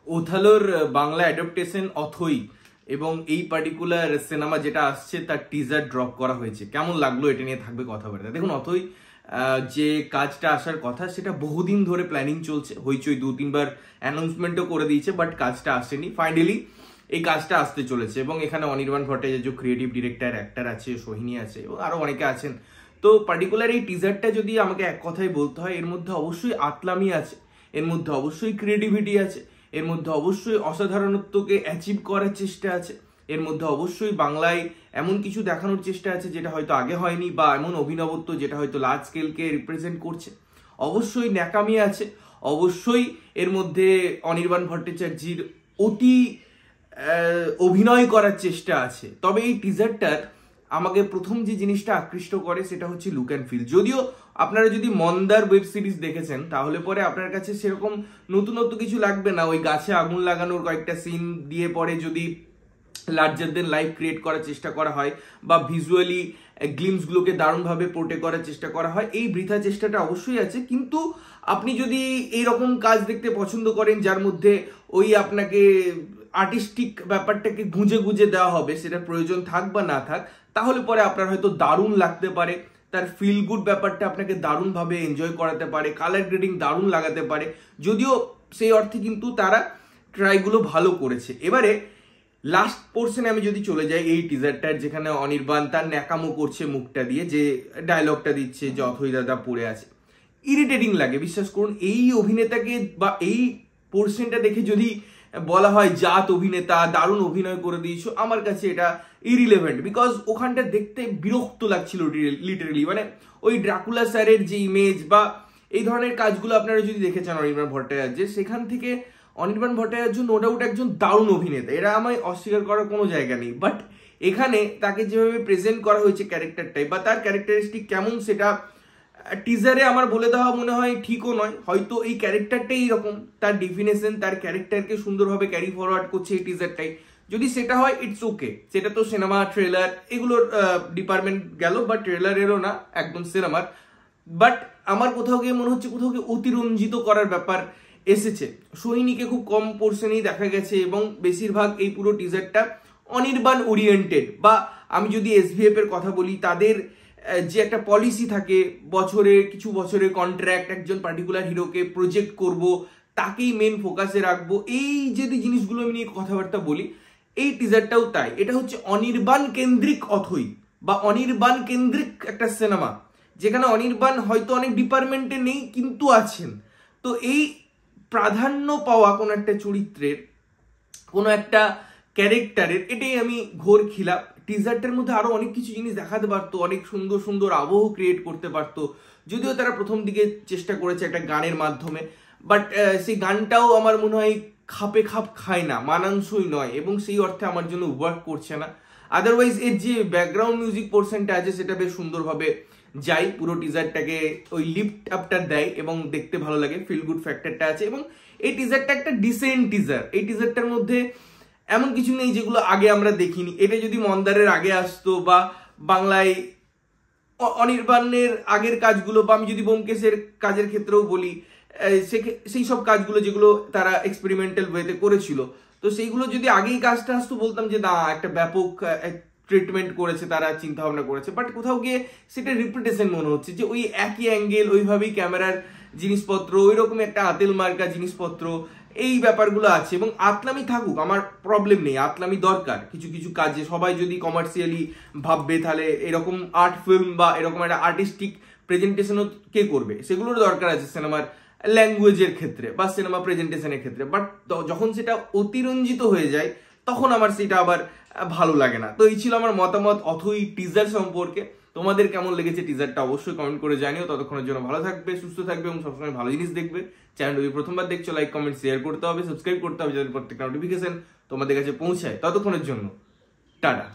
ওথালোর Bangla adaptation অথই এবং এই particular cinema যেটা আসছে তার টিজার ড্রপ করা হয়েছে, কেমন লাগলো এটা নিয়ে থাকবে কথাবার্তা। দেখুন, অথই যে কাজটা আসার কথা সেটা বহুদিন ধরে প্ল্যানিং চলছে, হইচই 2-3বার অ্যানাউন্সমেন্টও করে দিয়েছে, বাট কাজটা আসেনি। ফাইনালি এই কাজটা আসতে চলেছে এবং এখানে Anirban Bhattacharya creative director, actor আছে, সোহিনী আছে এবং আরো অনেকে আছেন। তো পার্টিকুলার এই টিজারটা যদি আমাকে এক কথায় বলতে হয়, এর মধ্যে অবশ্যই আতলামি আছে, এর মধ্যে অবশ্যই ক্রিয়েটিভিটি আছে, এর মধ্যে অবশ্যই অসাধারণত্বকে অ্যাচিভ করার চেষ্টা আছে, এর মধ্যে অবশ্যই বাংলায় এমন কিছু দেখানোর চেষ্টা আছে যেটা হয়তো আগে হয়নি, বা এমন অভিনবত্ব যেটা হয়তো লার্জ স্কেলকে রিপ্রেজেন্ট করছে। অবশ্যই ন্যাকামি আছে, অবশ্যই এর মধ্যে অনির্বাণ ভট্টাচার্যের অতি অভিনয় করার চেষ্টা আছে। তবে এই টিজারটার আমাকে প্রথম যে জিনিসটা আকৃষ্ট করে সেটা হচ্ছে লুক অ্যান্ড ফিল। যদিও আপনারা যদি মন্দার ওয়েব সিরিজ দেখেছেন তাহলে পরে আপনার কাছে সেরকম নতুনত্ব কিছু লাগবে না। ওই গাছে আগুন লাগানোর কয়েকটা সিন দিয়ে পরে যদি লার্জার দেন লাইফ ক্রিয়েট করার চেষ্টা করা হয় বা ভিজুয়ালি গ্লিমসগুলোকে দারুণভাবে পোর্টে করার চেষ্টা করা হয়, এই বৃথা চেষ্টাটা অবশ্যই আছে। কিন্তু আপনি যদি এইরকম কাজ দেখতে পছন্দ করেন যার মধ্যে ওই আপনাকে আর্টিস্টিক ব্যাপারটাকে গুঁজে গুঁজে দেওয়া হবে, সেটা প্রয়োজন থাক বা না থাক, তাহলে পরে আপনার হয়তো দারুণ লাগতে পারে। তার ফিল গুড ব্যাপারটা আপনাকে দারুণভাবে এনজয় করাতে পারে, কালার গ্রেডিং দারুণ লাগাতে পারে, যদিও সেই অর্থে কিন্তু তারা ট্রাইগুলো ভালো করেছে। এবারে লাস্ট পোর্শনে আমি যদি চলে যাই এই টিজারটার, যেখানে অনির্বাণ তার ন্যাকামো করছে মুখটা দিয়ে, যে ডায়লগটা দিচ্ছে যে অথই দাদা পড়ে আছে, ইরিটেটিং লাগে বিশ্বাস করুন। এই অভিনেতাকে বা এই পোর্শনটা দেখে যদি বলা হয় জাত অভিনেতা, দারুণ অভিনয় করে দিয়েছো, আমার কাছে এটা ইরিলেভেন্ট। বিকজ ওখানটা দেখতে বিরক্ত লাগছিল লিটারেলি। মানে ওই ড্রাকুলা স্যারের যে ইমেজ বা এই ধরনের কাজগুলো আপনারা যদি দেখেছেন অনির্বাণ ভট্টাচার্যের, সেখান থেকে অনির্বাণ ভট্টাচার্য নো ডাউট একজন দারুণ অভিনেতা, এটা আমায় অস্বীকার করার কোনো জায়গা নেই। বাট এখানে তাকে যেভাবে প্রেজেন্ট করা হয়েছে ক্যারেক্টারটাই বা তার ক্যারেক্টারিস্টিক কেমন সেটা টিজারে আমার বলে দেওয়া মনে হয় ঠিকও নয়। হয়তো এই ক্যারেক্টারটাই এরকম, তার ডিফিনেশন তার ক্যারেক্টারকে সুন্দরভাবে ক্যারি ফরওয়ার্ড করছে এই টিজারটাই। যদি সেটা হয় ইটস ওকে, সেটা তো সিনেমা ট্রেলার এগুলোর ডিপার্টমেন্ট গেল, বা ট্রেলারেরও না, একদম সিনেমার। বাট আমার কোথাও গিয়ে মনে হচ্ছে কোথাও গিয়ে অতিরঞ্জিত করার ব্যাপার এসেছে। সোহিনীকে খুব কম পোর্শনেই দেখা গেছে এবং বেশিরভাগ এই পুরো টিজারটা অনির্বাণ ওরিয়েন্টেড। বা আমি যদি এসভিএফ এর কথা বলি, তাদের যে একটা পলিসি থাকে, কিছু বছরের কন্ট্রাক্ট, একজন পার্টিকুলার হিরোকে প্রজেক্ট করব, তাকেই মেন ফোকাসে রাখবো, এই যদি জিনিসগুলো আমি নিয়ে কথাবার্তা বলি, এই টিজারটাও তাই। এটা হচ্ছে অনির্বাণ কেন্দ্রিক অথই বা অনির্বাণ কেন্দ্রিক একটা সিনেমা, যেখানে অনির্বাণ হয়তো অনেক ডিপার্টমেন্টে নেই কিন্তু আছেন। তো এই প্রাধান্য পাওয়া কোনো একটা চরিত্রের, কোনো একটা ক্যারেক্টারের, এটাই আমি ঘোর খিলাপ। টিজারটার মধ্যে আরো অনেক কিছু জিনিস দেখাতে পারতো, অনেক সুন্দর সুন্দর আবহ ক্রিয়েট করতে পারতো, যদিও তারা প্রথম দিকে চেষ্টা করেছে একটা গানের মাধ্যমে। বাট সেই গানটাও আমার মনে হয় খাপে খাপ খায় না, মানানসই নয়, এবং সেই অর্থে আমার জন্য ওয়ার্ক করছে না। আদারওয়াইজ এর যে ব্যাকগ্রাউন্ড মিউজিক পোর্শনটা আছে সেটা বেশ সুন্দরভাবে যাই, পুরো টিজারটাকে ওই লিফট আপটা দেয় এবং দেখতে ভালো লাগে, ফিল গুড ফ্যাক্টরটা আছে। এবং এই টিজারটা একটা ডিসেন্ট টিজার। এই টিজারটার মধ্যে এমন কিছু নেই যেগুলো আগে আমরা দেখিনি। এটা যদি মন্দারের আগে আসতো বা বাংলায় অনির্বাণের আগের কাজগুলো, বা আমি যদি ব্যোমকেশের কাজের ক্ষেত্রেও বলি, সেই সব কাজগুলো যেগুলো তারা এক্সপেরিমেন্টাল ওয়েতে করেছিল, তো সেইগুলো যদি আগেই কাজটা আসতো বলতাম যে না, একটা ব্যাপক ট্রিটমেন্ট করেছে, তারা চিন্তা ভাবনা করেছে। বাট কোথাও গিয়ে সেটা রিপিটেশন মনে হচ্ছে, যে ওই একই অ্যাঙ্গেল, ওইভাবেই ক্যামেরার জিনিসপত্র, ওই রকম একটা আতেল মার্কা জিনিসপত্র, এই ব্যাপারগুলো আছে। এবং আতলামি থাকুক, আমার প্রবলেম নেই, আতলামি দরকার কিছু কিছু কাজে। সবাই যদি কমার্শিয়ালি ভাববে তাহলে এরকম আর্ট ফিল্ম বা এরকম একটা আর্টিস্টিক প্রেজেন্টেশনও কে করবে, সেগুলোর দরকার আছে সিনেমার ল্যাঙ্গুয়েজের ক্ষেত্রে বা সিনেমা প্রেজেন্টেশনের ক্ষেত্রে। বাট যখন সেটা অতিরঞ্জিত হয়ে যায় তখন আমার সেটা আবার ভালো লাগে না। তো এই ছিল আমার মতামত অথই টিজার সম্পর্কে। তোমাদের কেমন লেগেছে টিজারটা অবশ্যই কমেন্ট করে জানিও। ততক্ষণের জন্য ভালো থাকবে, সুস্থ থাকবে এবং সবসময় ভালো জিনিস দেখবে। চ্যানেল যদি প্রথমবার দেখছো, লাইক কমেন্ট শেয়ার করতে হবে, সাবস্ক্রাইব করতে হবে, যাতে প্রত্যেকটা নোটিফিকেশন তোমাদের কাছে পৌঁছায়। ততক্ষণের জন্য টাটা।